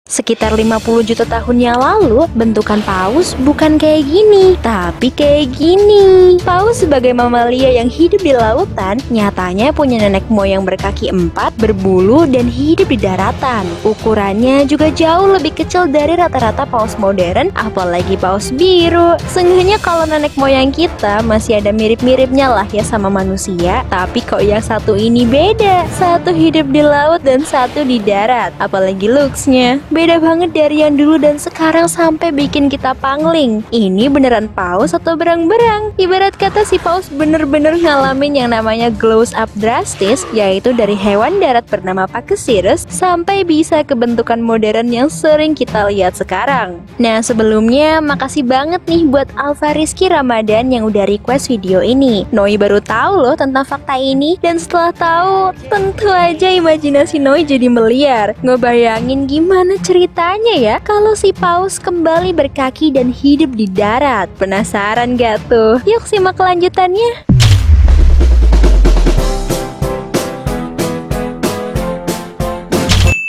Sekitar 50 juta tahun yang lalu, bentukan paus bukan kayak gini, tapi kayak gini. Paus sebagai mamalia yang hidup di lautan, nyatanya punya nenek moyang berkaki 4, berbulu, dan hidup di daratan. Ukurannya juga jauh lebih kecil dari rata-rata paus modern, apalagi paus biru. Seenggaknya kalau nenek moyang kita masih ada mirip-miripnya lah ya sama manusia, tapi kok yang satu ini beda. Satu hidup di laut dan satu di darat, apalagi looks-nya beda banget dari yang dulu dan sekarang sampai bikin kita pangling. Ini beneran paus atau berang-berang? Ibarat kata si paus bener-bener ngalamin yang namanya glows up drastis, yaitu dari hewan darat bernama Pakisirus sampai bisa ke bentukan modern yang sering kita lihat sekarang. Nah sebelumnya makasih banget nih buat Alfa Rizky Ramadan yang udah request video ini. Noi baru tahu loh tentang fakta ini, dan setelah tahu tentu aja imajinasi Noi jadi meliar. Ngebayangin gimana ceritanya ya kalau si paus kembali berkaki dan hidup di darat. Penasaran gak tuh? Yuk simak kelanjutannya.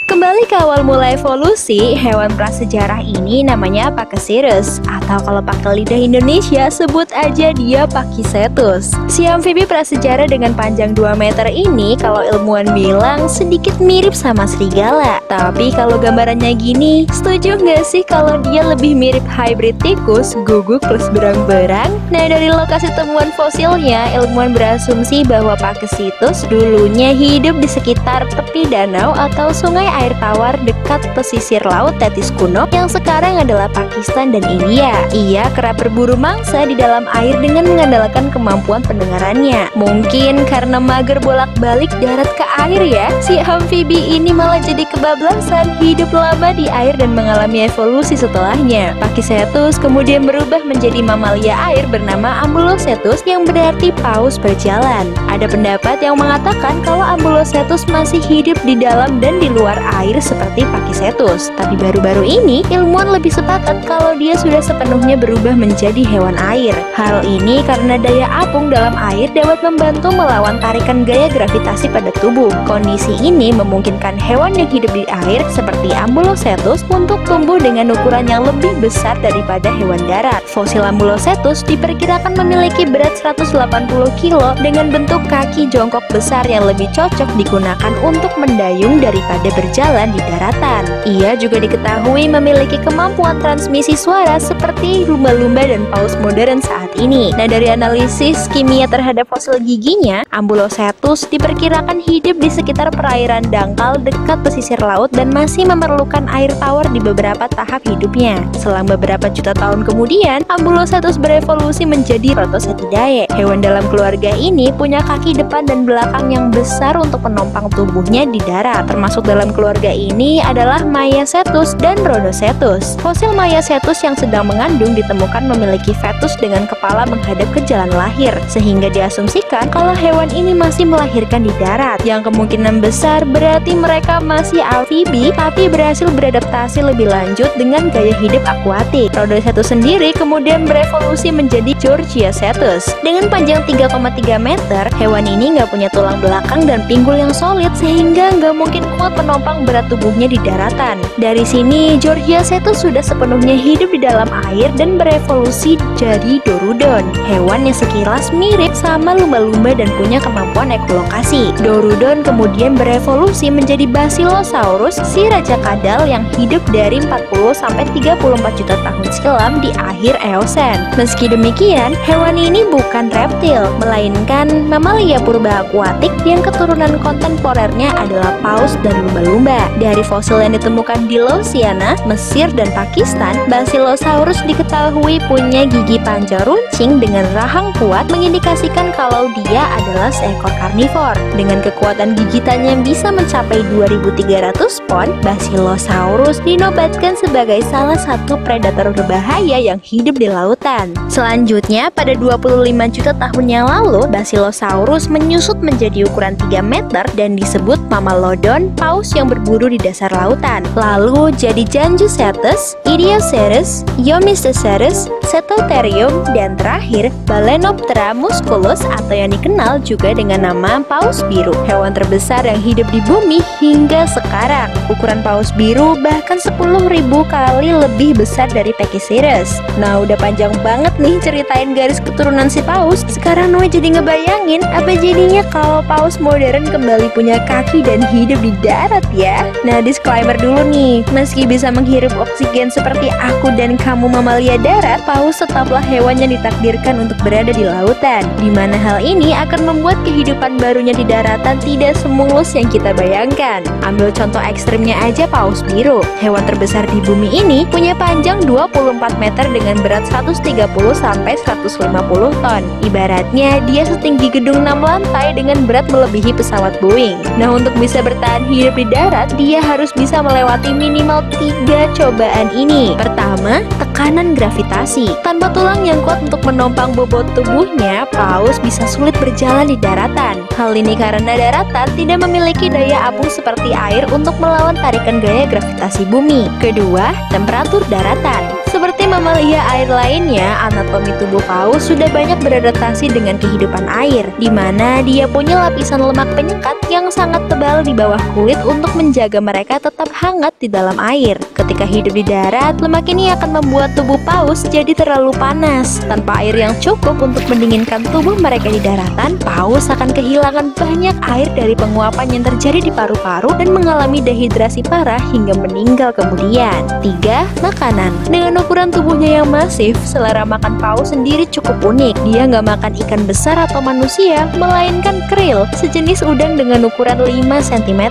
Kembali ke awal mula evolusi, hewan prasejarah ini namanya Pakisirus, atau kalau pakai lidah Indonesia sebut aja dia Pakicetus. Si amfibi prasejarah dengan panjang 2 meter ini kalau ilmuwan bilang sedikit mirip sama serigala. Tapi kalau gambarannya gini, setuju nggak sih kalau dia lebih mirip hybrid tikus, guguk plus berang-berang? Nah dari lokasi temuan fosilnya, ilmuwan berasumsi bahwa Pakicetus dulunya hidup di sekitar tepi danau atau sungai air tawar dekat pesisir laut Tetis kuno yang sekarang adalah Pakistan dan India. Ia kerap berburu mangsa di dalam air dengan mengandalkan kemampuan pendengarannya. Mungkin karena mager bolak-balik darat ke air ya, si amfibi ini malah jadi kebablasan, hidup lama di air dan mengalami evolusi setelahnya. Pakicetus kemudian berubah menjadi mamalia air bernama Ambulocetus yang berarti paus berjalan. Ada pendapat yang mengatakan kalau Ambulocetus masih hidup di dalam dan di luar air seperti Pakicetus. Tapi baru-baru ini ilmuwan lebih sepakat kalau dia sudah sepenuhnya berubah menjadi hewan air. Hal ini karena daya apung dalam air dapat membantu melawan tarikan gaya gravitasi pada tubuh. Kondisi ini memungkinkan hewan yang hidup di air seperti Ambulocetus untuk tumbuh dengan ukuran yang lebih besar daripada hewan darat. Fosil Ambulocetus diperkirakan memiliki berat 180 kilo dengan bentuk kaki jongkok besar yang lebih cocok digunakan untuk mendayung daripada berjalan di daratan. Ia juga diketahui memiliki kemampuan transmisi suara seperti lumba-lumba dan paus modern saat ini. Nah dari analisis kimia terhadap fosil giginya, Ambulocetus diperkirakan hidup di sekitar perairan dangkal dekat pesisir laut dan masih memerlukan air tawar di beberapa tahap hidupnya. Selang beberapa juta tahun kemudian, Ambulocetus berevolusi menjadi Protocetidae. Hewan dalam keluarga ini punya kaki depan dan belakang yang besar untuk penopang tubuhnya di darat. Termasuk dalam keluarga ini adalah Maiacetus dan Rhodocetus. Fosil Maiacetus yang sedang mengandung ditemukan memiliki fetus dengan kepala menghadap ke jalan lahir, sehingga diasumsikan kalau hewan ini masih melahirkan di darat. Yang kemungkinan besar berarti mereka masih amfibi tapi berhasil beradaptasi lebih lanjut dengan gaya hidup akuatik. Rhodocetus sendiri kemudian berevolusi menjadi Georgiacetus. Dengan panjang 3,3 meter, hewan ini nggak punya tulang belakang dan pinggul yang solid sehingga nggak mungkin kuat penopang berat tubuhnya di daratan. Dari sini, Georgiacetus sudah sepenuhnya hidup di dalam air dan berevolusi jadi Dorudon, hewan yang sekilas mirip sama lumba-lumba dan punya kemampuan ekolokasi. Dorudon kemudian berevolusi menjadi Basilosaurus, si raja kadal yang hidup dari 40-34 juta tahun silam di akhir Eosen. Meski demikian, hewan ini bukan reptil, melainkan mamalia purba akuatik yang keturunan kontemporernya adalah paus dan lumba-lumba. Dari fosil yang ditemukan di Louisiana, Mesir, dan Pakistan, Basilosaurus diketahui punya gigi panjang runcing dengan rahang kuat mengindikasikan kalau dia adalah seekor karnivor. Dengan kekuatan gigitannya yang bisa mencapai 2300 pon, Basilosaurus dinobatkan sebagai salah satu predator berbahaya yang hidup di lautan. Selanjutnya, pada 25 juta tahun yang lalu, Basilosaurus menyusut menjadi ukuran 3 meter dan disebut Mamalodon, paus yang berbahaya berburu di dasar lautan. Lalu jadi Janjucetus, Idioceras, Yomistoceras, Cetotherium, dan terakhir Balaenoptera musculus atau yang dikenal juga dengan nama paus biru, hewan terbesar yang hidup di bumi hingga sekarang. Ukuran paus biru bahkan 10.000 kali lebih besar dari Pachycetus. Nah, udah panjang banget nih ceritain garis keturunan si paus. Sekarang Noe jadi ngebayangin apa jadinya kalau paus modern kembali punya kaki dan hidup di darat ya. Nah, disclaimer dulu nih, meski bisa menghirup oksigen seperti aku dan kamu mamalia darat, paus tetaplah hewan yang ditakdirkan untuk berada di lautan, di mana hal ini akan membuat kehidupan barunya di daratan tidak semulus yang kita bayangkan. Ambil contoh ekstrimnya aja paus biru. Hewan terbesar di bumi ini punya panjang 24 meter dengan berat 130-150 ton. Ibaratnya dia setinggi gedung 6 lantai dengan berat melebihi pesawat Boeing. Nah, untuk bisa bertahan hidup di darat, dia harus bisa melewati minimal 3 cobaan ini. Pertama, tekanan gravitasi. Tanpa tulang yang kuat untuk menopang bobot tubuhnya, paus bisa sulit berjalan di daratan. Hal ini karena daratan tidak memiliki daya apung seperti air untuk melawan tarikan gaya gravitasi bumi. Kedua, temperatur daratan. Seperti mamalia air lainnya, anatomi tubuh paus sudah banyak beradaptasi dengan kehidupan air, di mana dia punya lapisan lemak penyekat yang sangat tebal di bawah kulit untuk menjaga mereka tetap hangat di dalam air. Ketika hidup di darat, lemak ini akan membuat tubuh paus jadi terlalu panas. Tanpa air yang cukup untuk mendinginkan tubuh mereka di daratan, paus akan kehilangan banyak air dari penguapan yang terjadi di paru-paru dan mengalami dehidrasi parah hingga meninggal kemudian. 3. Makanan. Dengan ukuran tubuhnya yang masif, selera makan paus sendiri cukup unik. Dia nggak makan ikan besar atau manusia, melainkan krill, sejenis udang dengan ukuran 5 cm.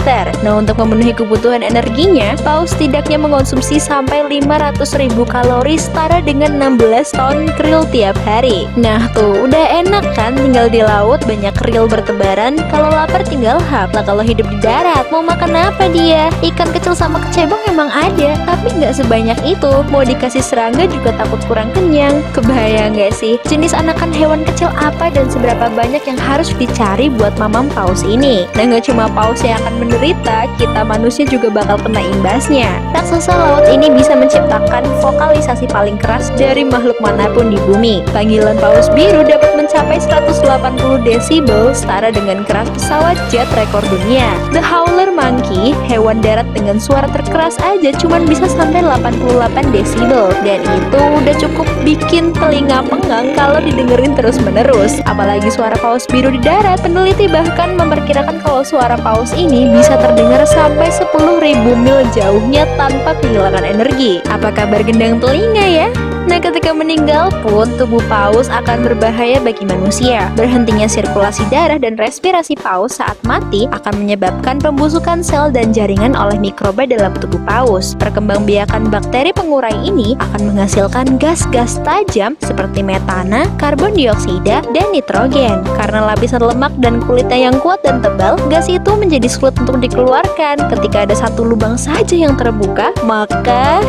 Nah, untuk memenuhi kebutuhan energinya, paus setidaknya mengonsumsi sampai 500.000 kalori setara dengan 16 ton krill tiap hari. Nah tuh, udah enak kan tinggal di laut, banyak krill bertebaran. Kalau lapar tinggal hap. Lah kalau hidup di darat, mau makan apa dia? Ikan kecil sama kecebong emang ada, tapi nggak sebanyak itu. Mau dikasih serangga juga takut kurang kenyang. Kebayang gak sih, jenis anakan hewan kecil apa dan seberapa banyak yang harus dicari buat mamam paus ini? Nah, gak cuma paus yang akan menderita, kita manusia juga bakal kena imbasnya. Raksasa laut ini bisa menciptakan vokalisasi paling keras dari makhluk manapun di bumi. Panggilan paus biru dapat mencapai 180 desibel, setara dengan keras pesawat jet rekor dunia. The Howler Monkey, hewan darat dengan suara terkeras aja cuman bisa sampai 88 desibel, dan itu udah cukup bikin telinga pengang kalau didengerin terus-menerus. Apalagi suara paus biru di darat, peneliti bahkan memperkirakan kalau suara paus ini bisa terdengar sampai 10.000 mil jauhnya tanpa kehilangan energi. Apa kabar gendang telinga ya? Nah, ketika meninggal pun tubuh paus akan berbahaya bagi manusia. Berhentinya sirkulasi darah dan respirasi paus saat mati akan menyebabkan pembusukan sel dan jaringan oleh mikroba dalam tubuh paus. Perkembangbiakan bakteri pengurai ini akan menghasilkan gas-gas tajam seperti metana, karbon dioksida, dan nitrogen. Karena lapisan lemak dan kulitnya yang kuat dan tebal, gas itu menjadi sulit untuk dikeluarkan. Ketika ada satu lubang saja yang terbuka, maka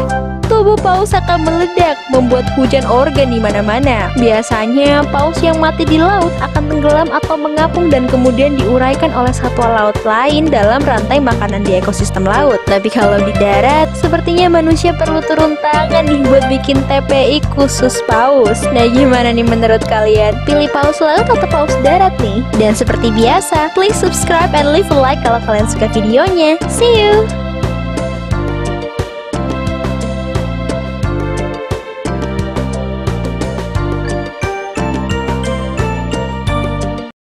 tubuh paus akan meledak, membuat hujan organ di mana-mana. Biasanya, paus yang mati di laut akan tenggelam atau mengapung dan kemudian diuraikan oleh satwa laut lain dalam rantai makanan di ekosistem laut. Tapi kalau di darat, sepertinya manusia perlu turun tangan nih buat bikin TPI khusus paus. Nah, gimana nih menurut kalian? Pilih paus laut atau paus darat nih? Dan seperti biasa, please subscribe and leave a like kalau kalian suka videonya. See you!